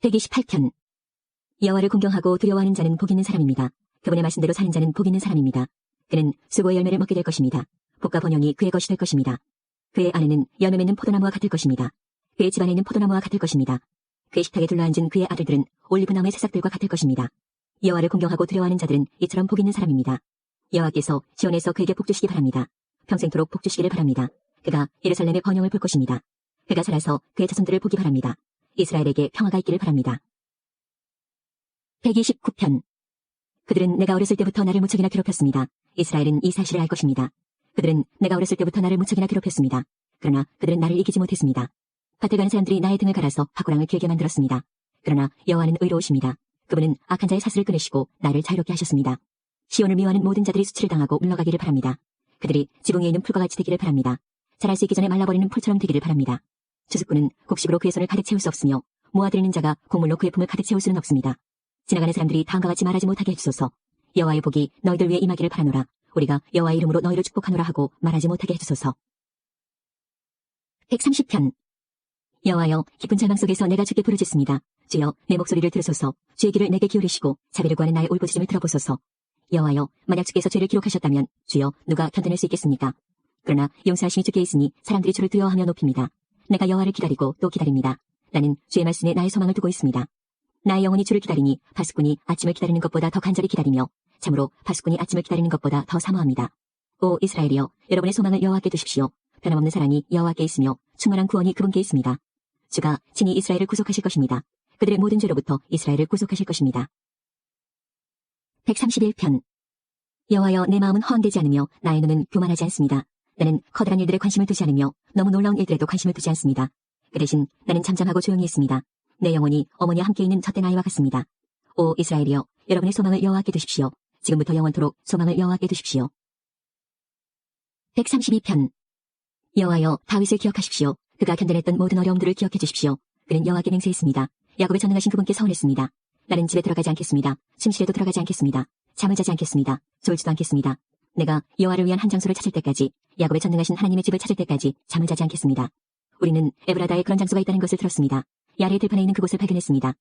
128편. 여호와를 공경하고 두려워하는 자는 복 있는 사람입니다. 그분의 말씀대로 사는 자는 복 있는 사람입니다. 그는 수고의 열매를 먹게 될 것입니다. 복과 번영이 그의 것이 될 것입니다. 그의 아내는 열매 맺는 포도나무와 같을 것입니다. 그의 집안에 있는 포도나무와 같을 것입니다. 그의 식탁에 둘러앉은 그의 아들들은 올리브나무의 새싹들과 같을 것입니다. 여호와를 공경하고 두려워하는 자들은 이처럼 복 있는 사람입니다. 여호와께서 시온에서 그에게 복 주시기 바랍니다. 평생토록 복 주시기를 바랍니다. 그가 예루살렘의 번영을 볼 것입니다. 그가 살아서 그의 자손들을 보기 바랍니다. 이스라엘에게 평화가 있기를 바랍니다. 129편. 그들은 내가 어렸을 때부터 나를 무척이나 괴롭혔습니다. 이스라엘은 이 사실을 알 것입니다. 그들은 내가 어렸을 때부터 나를 무척이나 괴롭혔습니다. 그러나 그들은 나를 이기지 못했습니다. 밭에 가는 사람들이 나의 등을 갈아서 화고랑을 길게 만들었습니다. 그러나 여호와는 의로우십니다. 그분은 악한 자의 사슬을 끊으시고 나를 자유롭게 하셨습니다. 시온을 미워하는 모든 자들이 수치를 당하고 물러가기를 바랍니다. 그들이 지붕 위에 있는 풀과 같이 되기를 바랍니다. 자랄 수 있기 전에 말라버리는 풀처럼 되기를 바랍니다. 추수꾼은 곡식으로 그의 손을 가득 채울 수 없으며 모아들이는 자가 곡물로 그의 품을 가득 채울 수는 없습니다. 지나가는 사람들이 다음과 같이 말하지 못하게 해주소서. 여호와의 복이 너희들 위에 임하기를 바라노라. 우리가 여호와의 이름으로 너희를 축복하노라 하고 말하지 못하게 해주소서. 130편. 여호와여, 깊은 절망 속에서 내가 주께 부르짖습니다. 주여, 내 목소리를 들으소서. 주의 귀를 내게 기울이시고 자비를 구하는 나의 울부짖음을 들어보소서. 여호와여, 만약 주께서 죄를 기록하셨다면 주여, 누가 견뎌낼 수 있겠습니까? 그러나 용서하심이 주께 있으니 사람들이 주를 두려워하며 높입니다. 내가 여호와를 기다리고 또 기다립니다. 나는 주의 말씀에 나의 소망을 두고 있습니다. 나의 영혼이 주를 기다리니 파수꾼이 아침을 기다리는 것보다 더 간절히 기다리며 참으로 파수꾼이 아침을 기다리는 것보다 더 사모합니다. 오 이스라엘이여, 여러분의 소망을 여호와께 두십시오. 변함없는 사랑이 여호와께 있으며 충만한 구원이 그분께 있습니다. 주가 친히 이스라엘을 구속하실 것입니다. 그들의 모든 죄로부터 이스라엘을 구속하실 것입니다. 131편. 여호와여, 내 마음은 허황되지 않으며 나의 눈은 교만하지 않습니다. 나는 커다란 일들에 관심을 두지 않으며 너무 놀라운 일들에도 관심을 두지 않습니다. 그 대신 나는 잠잠하고 조용히 있습니다. 내 영혼이 어머니와 함께 있는 젖된 아이와 같습니다. 오 이스라엘이여, 여러분의 소망을 여호와께 두십시오. 지금부터 영원토록 소망을 여호와께 두십시오. 132편. 여호와여, 다윗을 기억하십시오. 그가 견뎌냈던 모든 어려움들을 기억해 주십시오. 그는 여호와께 맹세했습니다. 야곱의 전능하신 그분께 서원했습니다. 나는 집에 들어가지 않겠습니다. 침실에도 들어가지 않겠습니다. 잠을 자지 않겠습니다. 졸지도 않겠습니다. 내가 여호와를 위한 한 장소를 찾을 때까지, 야곱의 전능하신 하나님의 집을 찾을 때까지 잠을 자지 않겠습니다. 우리는 에브라다에 그런 장소가 있다는 것을 들었습니다. 야레의 들판에 있는 그곳을 발견했습니다.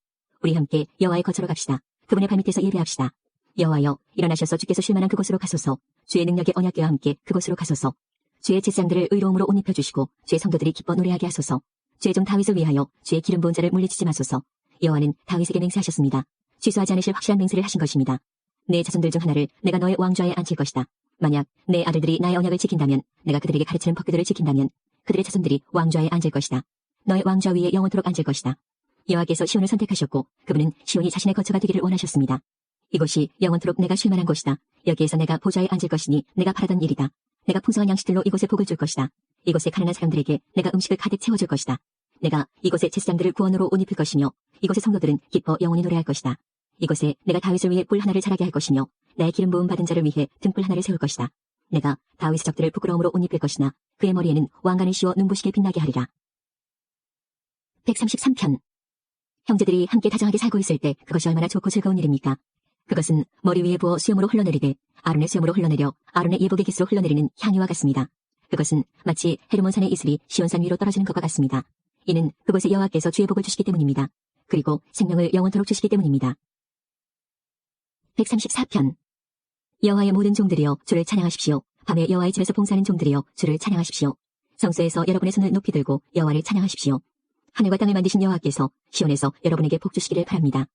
우리 함께 여호와의 거처로 갑시다. 그분의 발밑에서 예배합시다. 여호와여, 일어나셔서 주께서 쉴 만한 그곳으로 가소서. 주의 능력의 언약궤와 함께 그곳으로 가소서. 주의 제사장들을 의로움으로 옷 입혀주시고 주의 성도들이 기뻐 노래하게 하소서. 주의 종 다윗을 위하여 주의 기름 부은 자를 물리치지 마소서. 여호와는 다윗에게 맹세하셨습니다. 취소하지 않으실 확실한 맹세를 하신 것입니다. 내 자손들 중 하나를 내가 너의 왕좌에 앉힐 것이다. 만약 내 아들들이 나의 언약을 지킨다면, 내가 그들에게 가르치는 법규들을 지킨다면 그들의 자손들이 왕좌에 앉을 것이다. 너의 왕좌 위에 영원토록 앉을 것이다. 여호와께서 시온을 선택하셨고 그분은 시온이 자신의 거처가 되기를 원하셨습니다. 이곳이 영원토록 내가 쉴 만한 곳이다. 여기에서 내가 보좌에 앉을 것이니 내가 바라던 일이다. 내가 풍성한 양식들로 이곳에 복을 줄 것이다. 이곳에 가난한 사람들에게 내가 음식을 가득 채워줄 것이다. 내가 이곳에 제사장들을 구원으로 옷 입힐 것이며 이곳의 성도들은 기뻐 영원히 노래할 것이다. 이곳에 내가 다윗을 위해 뿔 하나를 자라게 할 것이며 나의 기름 부음 받은 자를 위해 등불 하나를 세울 것이다. 내가 다윗의 적들을 부끄러움으로 옷 입힐 것이나 그의 머리에는 왕관을 씌워 눈부시게 빛나게 하리라. 133편. 형제들이 함께 다정하게 살고 있을 때 그것이 얼마나 좋고 즐거운 일입니까? 그것은 머리 위에 부어 수염으로 흘러내리되 아론의 수염으로 흘러내려 아론의 예복의 깃으로 흘러내리는 향유와 같습니다. 그것은 마치 헤르몬산의 이슬이 시온산 위로 떨어지는 것과 같습니다. 이는 그곳에 여호와께서 주의 복을 주시기 때문입니다. 그리고 생명을 영원토록 주시기 때문입니다. 134편. 여호와의 모든 종들이여 주를 찬양하십시오. 밤에 여호와의 집에서 봉사하는 종들이여 주를 찬양하십시오. 성소에서 여러분의 손을 높이 들고 여호와를 찬양하십시오. 하늘과 땅을 만드신 여호와께서 시온에서 여러분에게 복 주시기를 바랍니다.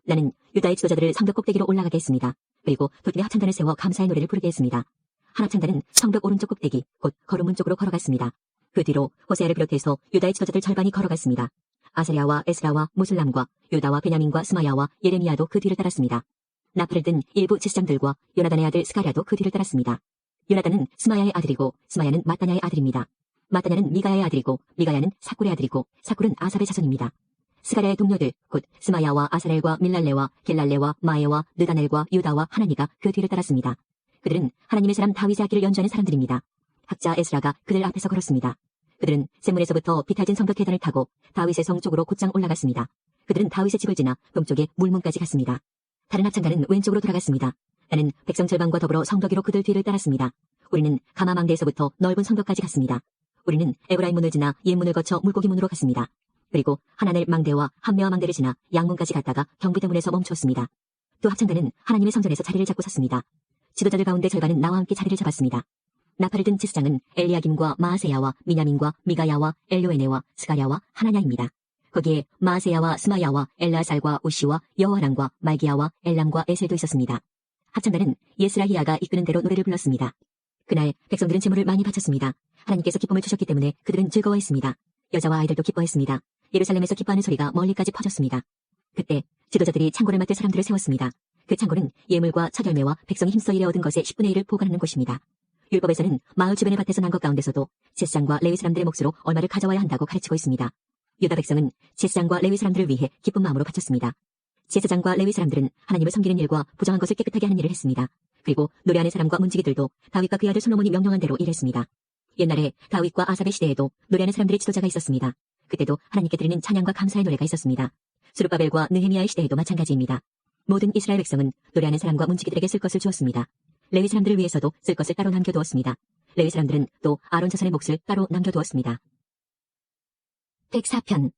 나는 유다의 지도자들을 성벽 꼭대기로 올라가게 했습니다. 그리고 돌길에 합창단을 세워 감사의 노래를 부르게 했습니다. 한 합창단은 성벽 오른쪽 꼭대기, 곧 거름문 쪽으로 걸어갔습니다. 그 뒤로 호세아를 비롯해서 유다의 지도자들 절반이 걸어갔습니다. 아사랴와 에스라와 무슬람과 유다와 베냐민과 스마야와 예레미야도 그 뒤를 따랐습니다. 나팔을 든 일부 제사장들과 요나단의 아들 스가랴도 그 뒤를 따랐습니다. 요나단은 스마야의 아들이고 스마야는 마따냐의 아들입니다. 마따냐는 미가야의 아들이고 미가야는 사꿀의 아들이고 사꿀은 아삽의 자손입니다. 스가랴의 동료들 곧 스마야와 아사렐과 밀랄레와 길랄레와 마에와 느다넬과 유다와 하나니가 그 뒤를 따랐습니다. 그들은 하나님의 사람 다윗의 악기를 연주하는 사람들입니다. 학자 에스라가 그들 앞에서 걸었습니다. 그들은 샘문에서부터 비탈진 성벽 계단을 타고 다윗의 성 쪽으로 곧장 올라갔습니다. 그들은 다윗의 집을 지나 동쪽의 물문까지 갔습니다. 다른 합창단은 왼쪽으로 돌아갔습니다. 나는 백성 절반과 더불어 성벽 위로 그들 뒤를 따랐습니다. 우리는 가마망대에서부터 넓은 성벽까지 갔습니다. 우리는 에브라임 문을 지나 옛문을 거쳐 물고기 문으로 갔습니다. 그리고 하나넬 망대와 함메와 망대를 지나 양문까지 갔다가 경비대문에서 멈추었습니다. 또 합창단은 하나님의 성전에서 자리를 잡고 섰습니다. 지도자들 가운데 절반은 나와 함께 자리를 잡았습니다. 나팔을 든 제사장은 엘리야김과 마아세야와 미냐민과 미가야와 엘요에네와 스가랴와 하나냐입니다. 거기에 마아세야와 스마야와 엘라살과 우시와 여호와람과 말기야와 엘람과 에셀도 있었습니다. 합창단은 예스라히야가 이끄는 대로 노래를 불렀습니다. 그날 백성들은 제물을 많이 바쳤습니다. 하나님께서 기쁨을 주셨기 때문에 그들은 즐거워했습니다. 여자와 아이들도 기뻐했습니다. 예루살렘에서 기뻐하는 소리가 멀리까지 퍼졌습니다. 그때 지도자들이 창고를 맡을 사람들을 세웠습니다. 그 창고는 예물과 첫 열매와 백성이 힘써 일해 얻은 것의 10분의 1을 보관하는 곳입니다. 율법에서는 마을 주변의 밭에서 난 것 가운데서도 제사장과 레위 사람들의 몫으로 얼마를 가져와야 한다고 가르치고 있습니다. 유다 백성은 제사장과 레위 사람들을 위해 기쁜 마음으로 바쳤습니다. 제사장과 레위 사람들은 하나님을 섬기는 일과 부정한 것을 깨끗하게 하는 일을 했습니다. 그리고 노래하는 사람과 문지기들도 다윗과 그의 아들 솔로몬이 명령한 대로 일했습니다. 옛날에 다윗과 아삽의 시대에도 노래하는 사람들의 지도자가 있었습니다. 그때도 하나님께 드리는 찬양과 감사의 노래가 있었습니다. 스룹바벨과 느헤미야의 시대에도 마찬가지입니다. 모든 이스라엘 백성은 노래하는 사람과 문지기들에게 쓸 것을 주었습니다. 레위 사람들을 위해서도 쓸 것을 따로 남겨두었습니다. 레위 사람들은 또 아론 자손의 몫을 따로 남겨두었습니다. 104편.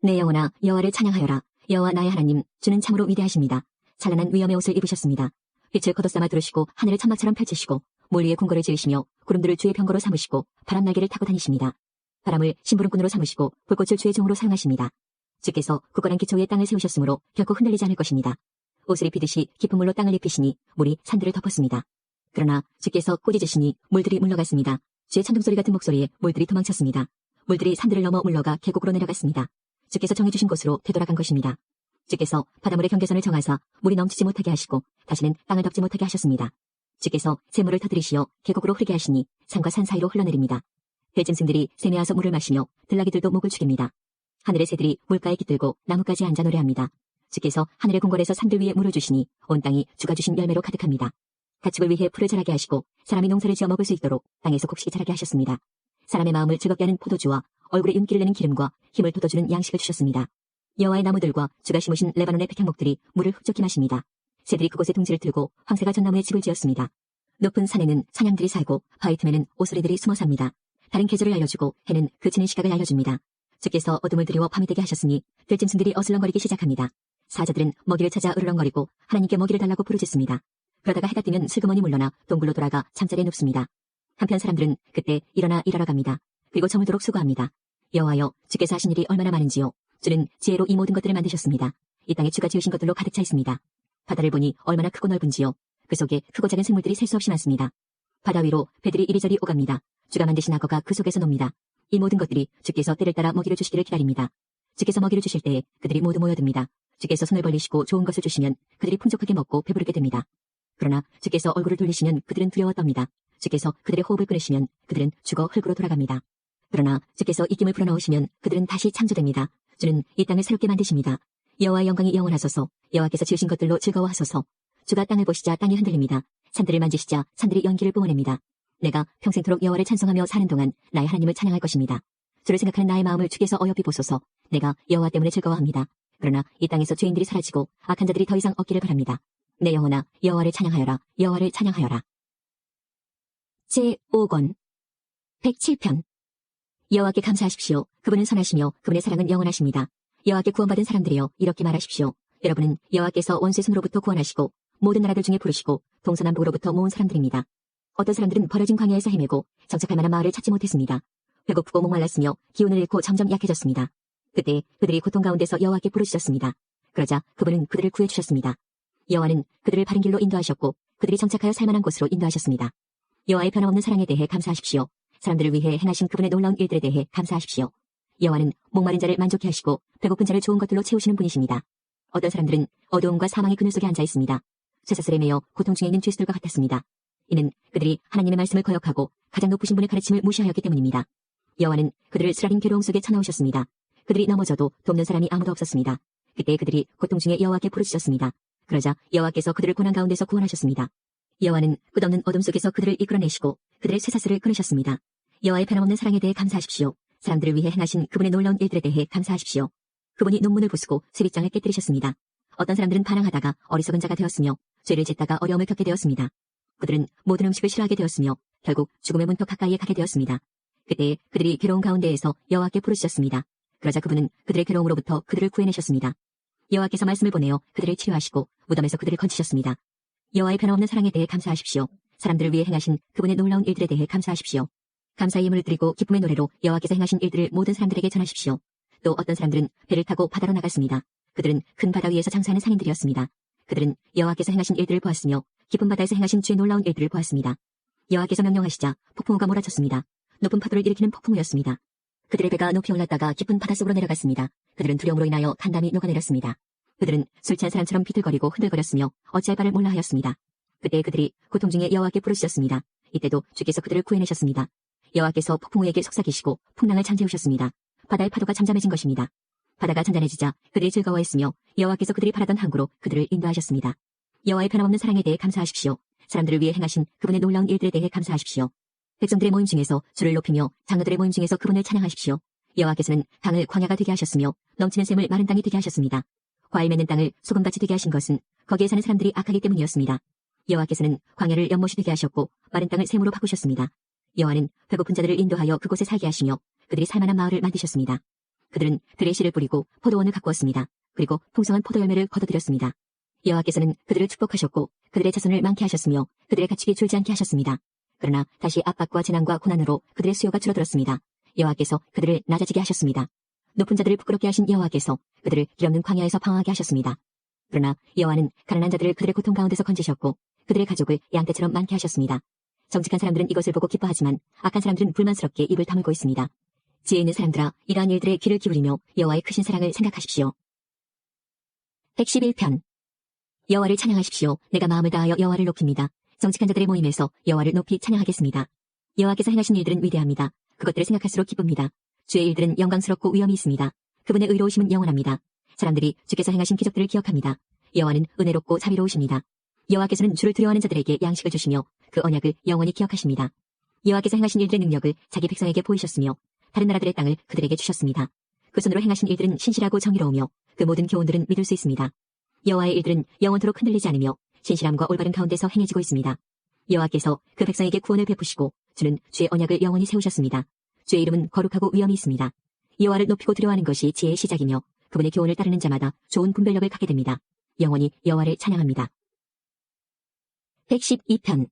내 영혼아 여호와를 찬양하여라. 여호와 나의 하나님 주는 참으로 위대하십니다. 찬란한 위엄의 옷을 입으셨습니다. 빛을 걷어삼아 두르시고 하늘을 천막처럼 펼치시고 물 위에 궁궐을 지으시며 구름들을 주의 병거로 삼으시고 바람 날개를 타고 다니십니다. 바람을 심부름꾼으로 삼으시고 불꽃을 주의 종으로 사용하십니다. 주께서 굳건한 기초 위에 땅을 세우셨으므로 결코 흔들리지 않을 것입니다. 옷을 입히듯이 깊은 물로 땅을 입히시니 물이 산들을 덮었습니다. 그러나 주께서 꾸짖으시니 물들이 물러갔습니다. 주의 천둥소리 같은 목소리에 물들이 도망쳤습니다. 물들이 산들을 넘어 물러가 계곡으로 내려갔습니다. 주께서 정해주신 곳으로 되돌아간 것입니다. 주께서 바닷물의 경계선을 정하사 물이 넘치지 못하게 하시고 다시는 땅을 덮지 못하게 하셨습니다. 주께서 샘물을 터뜨리시어 계곡으로 흐르게 하시니 산과 산 사이로 흘러내립니다. 들짐승들이 세매어서 물을 마시며 들나귀들도 목을 축입니다. 하늘의 새들이 물가에 깃들고 나뭇가지에 앉아 노래합니다. 주께서 하늘의 궁궐에서 산들 위에 물을 주시니 온 땅이 주가 주신 열매로 가득합니다. 가축을 위해 풀을 자라게 하시고 사람이 농사를 지어 먹을 수 있도록 땅에서 곡식이 자라게 하셨습니다. 사람의 마음을 즐겁게 하는 포도주와 얼굴에 윤기를 내는 기름과 힘을 돋워주는 양식을 주셨습니다. 여호와의 나무들과 주가 심으신 레바논의 백향목들이 물을 흡족히 마십니다. 새들이 그곳에 둥지를 틀고 황새가 전나무에 집을 지었습니다. 높은 산에는 사냥들이 살고 바위 틈에는 오소리들이 숨어 삽니다. 다른 계절을 알려주고 해는 그치는 시각을 알려줍니다. 주께서 어둠을 드리워 밤이 되게 하셨으니 들짐승들이 어슬렁거리기 시작합니다. 사자들은 먹이를 찾아 으르렁거리고 하나님께 먹이를 달라고 부르짖습니다. 그러다가 해가 뜨면 슬그머니 물러나 동굴로 돌아가 잠자리에 눕습니다. 한편 사람들은 그때 일어나 일하러 갑니다. 그리고 저물도록 수고합니다. 여호와여 주께서 하신 일이 얼마나 많은지요. 주는 지혜로 이 모든 것들을 만드셨습니다. 이 땅에 주가 지으신 것들로 가득 차 있습니다. 바다를 보니 얼마나 크고 넓은지요. 그 속에 크고 작은 생물들이 셀 수 없이 많습니다. 바다 위로 배들이 이리저리 오갑니다. 주가 만드신 악어가 그 속에서 놉니다. 이 모든 것들이 주께서 때를 따라 먹이를 주시기를 기다립니다. 주께서 먹이를 주실 때에 그들이 모두 모여듭니다. 주께서 손을 벌리시고 좋은 것을 주시면 그들이 풍족하게 먹고 배부르게 됩니다. 그러나 주께서 얼굴을 돌리시면 그들은 두려워 떱니다. 주께서 그들의 호흡을 끊으시면 그들은 죽어 흙으로 돌아갑니다. 그러나 주께서 입김을 불어넣으시면 그들은 다시 창조됩니다. 주는 이 땅을 새롭게 만드십니다. 여호와의 영광이 영원하소서. 여호와께서 지으신 것들로 즐거워하소서. 주가 땅을 보시자 땅이 흔들립니다. 산들을 만지시자 산들이 연기를 뿜어냅니다. 내가 평생토록 여호와를 찬송하며 사는 동안 나의 하나님을 찬양할 것입니다. 주를 생각하는 나의 마음을 주께서 어여삐 보소서. 내가 여호와 때문에 즐거워합니다. 그러나 이 땅에서 죄인들이 사라지고 악한 자들이 더 이상 없기를 바랍니다. 내 영혼아 여호와를 찬양하여라. 여호와를 찬양하여라. 제5권 107편. 여호와께 감사하십시오. 그분은 선하시며 그분의 사랑은 영원하십니다. 여호와께 구원받은 사람들이여 이렇게 말하십시오. 여러분은 여호와께서 원수의 손으로부터 구원하시고 모든 나라들 중에 부르시고 동서남북으로부터 모은 사람들입니다. 어떤 사람들은 버려진 광야에서 헤매고 정착할 만한 마을을 찾지 못했습니다. 배고프고 목말랐으며 기운을 잃고 점점 약해졌습니다. 그때 그들이 고통 가운데서 여호와께 부르짖었습니다. 그러자 그분은 그들을 구해주셨습니다. 여호와는 그들을 바른 길로 인도하셨고 그들이 정착하여 살만한 곳으로 인도하셨습니다. 여호와의 변함없는 사랑에 대해 감사하십시오. 사람들을 위해 행하신 그분의 놀라운 일들에 대해 감사하십시오. 여호와는 목마른 자를 만족케 하시고 배고픈 자를 좋은 것들로 채우시는 분이십니다. 어떤 사람들은 어두움과 사망의 그늘 속에 앉아 있습니다. 쇠사슬에 매여 고통 중에 있는 죄수들과 같았습니다. 이는 그들이 하나님의 말씀을 거역하고 가장 높으신 분의 가르침을 무시하였기 때문입니다. 여호와는 그들을 쓰라린 괴로움 속에 쳐넣으셨습니다. 그들이 넘어져도 돕는 사람이 아무도 없었습니다. 그때 그들이 고통 중에 여호와께 부르짖었습니다. 그러자 여호와께서 그들을 고난 가운데서 구원하셨습니다. 여호와는 끝없는 어둠 속에서 그들을 이끌어내시고 그들의 쇠사슬을 끊으셨습니다. 여호와의 변함없는 사랑에 대해 감사하십시오. 사람들을 위해 행하신 그분의 놀라운 일들에 대해 감사하십시오. 그분이 논문을 부수고 쇠빗장을 깨뜨리셨습니다. 어떤 사람들은 반항하다가 어리석은 자가 되었으며 죄를 짓다가 어려움을 겪게 되었습니다. 그들은 모든 음식을 싫어하게 되었으며 결국 죽음의 문턱 가까이에 가게 되었습니다. 그때 그들이 괴로운 가운데에서 여호와께 부르짖었습니다. 그러자 그분은 그들의 괴로움으로부터 그들을 구해내셨습니다. 여호와께서 말씀을 보내어 그들을 치료하시고 무덤에서 그들을 건지셨습니다. 여호와의 변함없는 사랑에 대해 감사하십시오. 사람들을 위해 행하신 그분의 놀라운 일들에 대해 감사하십시오. 감사의 예물을 드리고 기쁨의 노래로 여호와께서 행하신 일들을 모든 사람들에게 전하십시오. 또 어떤 사람들은 배를 타고 바다로 나갔습니다. 그들은 큰 바다 위에서 장사하는 상인들이었습니다. 그들은 여호와께서 행하신 일들을 보았으며 깊은 바다에서 행하신 주의 놀라운 일들을 보았습니다. 여호와께서 명령하시자 폭풍우가 몰아쳤습니다. 높은 파도를 일으키는 폭풍우였습니다. 그들의 배가 높이 올랐다가 깊은 바닷속으로 내려갔습니다. 그들은 두려움으로 인하여 간담이 녹아내렸습니다. 그들은 술 취한 사람처럼 비틀거리고 흔들거렸으며 어찌할 바를 몰라 하였습니다. 그때 그들이 고통 중에 여호와께 부르짖었습니다. 이때도 주께서 그들을 구해내셨습니다. 여호와께서 폭풍우에게 속삭이시고 풍랑을 잠재우셨습니다. 바다의 파도가 잠잠해진 것입니다. 바다가 잔잔해지자 그들이 즐거워했으며 여호와께서 그들이 바라던 항구로 그들을 인도하셨습니다. 여호와의 변함없는 사랑에 대해 감사하십시오. 사람들을 위해 행하신 그분의 놀라운 일들에 대해 감사하십시오. 백성들의 모임 중에서 주를 높이며 장로들의 모임 중에서 그분을 찬양하십시오. 여호와께서는 강을 광야가 되게 하셨으며 넘치는 샘을 마른 땅이 되게 하셨습니다. 과일 맺는 땅을 소금밭이 되게 하신 것은 거기에 사는 사람들이 악하기 때문이었습니다. 여호와께서는 광야를 연못이 되게 하셨고 마른 땅을 샘으로 바꾸셨습니다. 여호와는 배고픈 자들을 인도하여 그곳에 살게 하시며 그들이 살만한 마을을 만드셨습니다. 그들은 들에 씨를 뿌리고 포도원을 가꾸었습니다. 그리고 풍성한 포도열매를 거둬들였습니다. 여호와께서는 그들을 축복하셨고 그들의 자손을 많게 하셨으며 그들의 가축이 줄지 않게 하셨습니다. 그러나 다시 압박과 재난과 고난으로 그들의 수요가 줄어들었습니다. 여호와께서 그들을 낮아지게 하셨습니다. 높은 자들을 부끄럽게 하신 여호와께서 그들을 길없는 광야에서 방황하게 하셨습니다. 그러나 여호와는 가난한 자들을 그들의 고통 가운데서 건지셨고 그들의 가족을 양떼처럼 많게 하셨습니다. 정직한 사람들은 이것을 보고 기뻐하지만 악한 사람들은 불만스럽게 입을 다물고 있습니다. 지혜 있는 사람들아 이러한 일들에 귀를 기울이며 여호와의 크신 사랑을 생각하십시오. 111편 여호와를 찬양하십시오. 내가 마음을 다하여 여호와를 높입니다. 정직한 자들의 모임에서 여호와를 높이 찬양하겠습니다. 여호와께서 행하신 일들은 위대합니다. 그것들을 생각할수록 기쁩니다. 주의 일들은 영광스럽고 위엄이 있습니다. 그분의 의로우심은 영원합니다. 사람들이 주께서 행하신 기적들을 기억합니다. 여호와는 은혜롭고 자비로우십니다. 여호와께서는 주를 두려워하는 자들에게 양식을 주시며 그 언약을 영원히 기억하십니다. 여호와께서 행하신 일들의 능력을 자기 백성에게 보이셨으며 다른 나라들의 땅을 그들에게 주셨습니다. 그 손으로 행하신 일들은 신실하고 정의로우며 그 모든 교훈들은 믿을 수 있습니다. 여호와의 일들은 영원토록 흔들리지 않으며 신실함과 올바른 가운데서 행해지고 있습니다. 여호와께서 그 백성에게 구원을 베푸시고 주는 주의 언약을 영원히 세우셨습니다. 주의 이름은 거룩하고 위엄이 있습니다. 여호와를 높이고 두려워하는 것이 지혜의 시작이며 그분의 교훈을 따르는 자마다 좋은 분별력을 갖게 됩니다. 영원히 여호와를 찬양합니다. 112편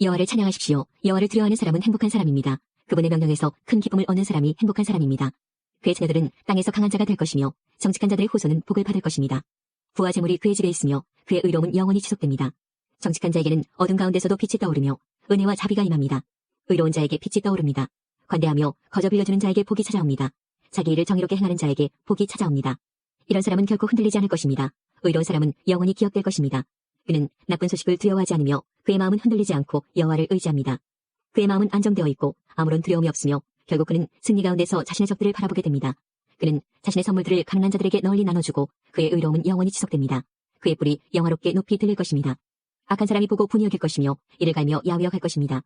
여호와를 찬양하십시오. 여호와를 두려워하는 사람은 행복한 사람입니다. 그분의 명령에서 큰 기쁨을 얻는 사람이 행복한 사람입니다. 그의 자녀들은 땅에서 강한 자가 될 것이며 정직한 자들의 후손은 복을 받을 것입니다. 부와 재물이 그의 집에 있으며 그의 의로움은 영원히 지속됩니다. 정직한 자에게는 어둠 가운데서도 빛이 떠오르며 은혜와 자비가 임합니다. 의로운 자에게 빛이 떠오릅니다. 관대하며 거저 빌려주는 자에게 복이 찾아옵니다. 자기 일을 정의롭게 행하는 자에게 복이 찾아옵니다. 이런 사람은 결코 흔들리지 않을 것입니다. 의로운 사람은 영원히 기억될 것입니다. 그는 나쁜 소식을 두려워하지 않으며 그의 마음은 흔들리지 않고 여호와를 의지합니다. 그의 마음은 안정되어 있고 아무런 두려움이 없으며 결국 그는 승리 가운데서 자신의 적들을 바라보게 됩니다. 그는 자신의 선물들을 가난한 자들에게 널리 나눠주고 그의 의로움은 영원히 지속됩니다. 그의 뿔이 영화롭게 높이 들릴 것입니다. 악한 사람이 보고 분이 여길 것이며 이를 갈며 야위어갈 것입니다.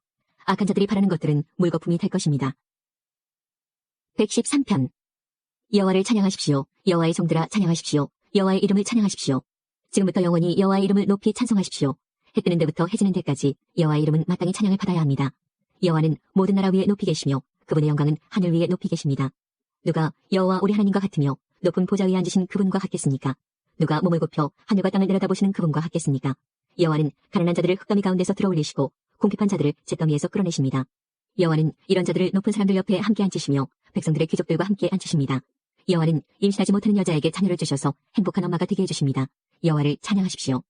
악한 자들이 바라는 것들은 물거품이 될 것입니다. 113편 여호와를 찬양하십시오. 여호와의 종들아 찬양하십시오. 여호와의 이름을 찬양하십시오. 지금부터 영원히 여호와의 이름을 높이 찬송하십시오. 해 뜨는 데부터 해지는 데까지 여호와의 이름은 마땅히 찬양을 받아야 합니다. 여호와는 모든 나라 위에 높이 계시며 그분의 영광은 하늘 위에 높이 계십니다. 누가 여호와 우리 하나님과 같으며 높은 보좌 위에 앉으신 그분과 같겠습니까? 누가 몸을 굽혀 하늘과 땅을 내려다보시는 그분과 같겠습니까? 여호와는 가난한 자들을 흙더미 가운데서 들어올리시고 궁핍한 자들을 잿더미에서 끌어내십니다. 여호와는 이런 자들을 높은 사람들 옆에 함께 앉히시며 백성들의 귀족들과 함께 앉히십니다. 여호와는 임신하지 못하는 여자에게 자녀를 주셔서 행복한 엄마가 되게 해주십니다. 여호와를 찬양하십시오.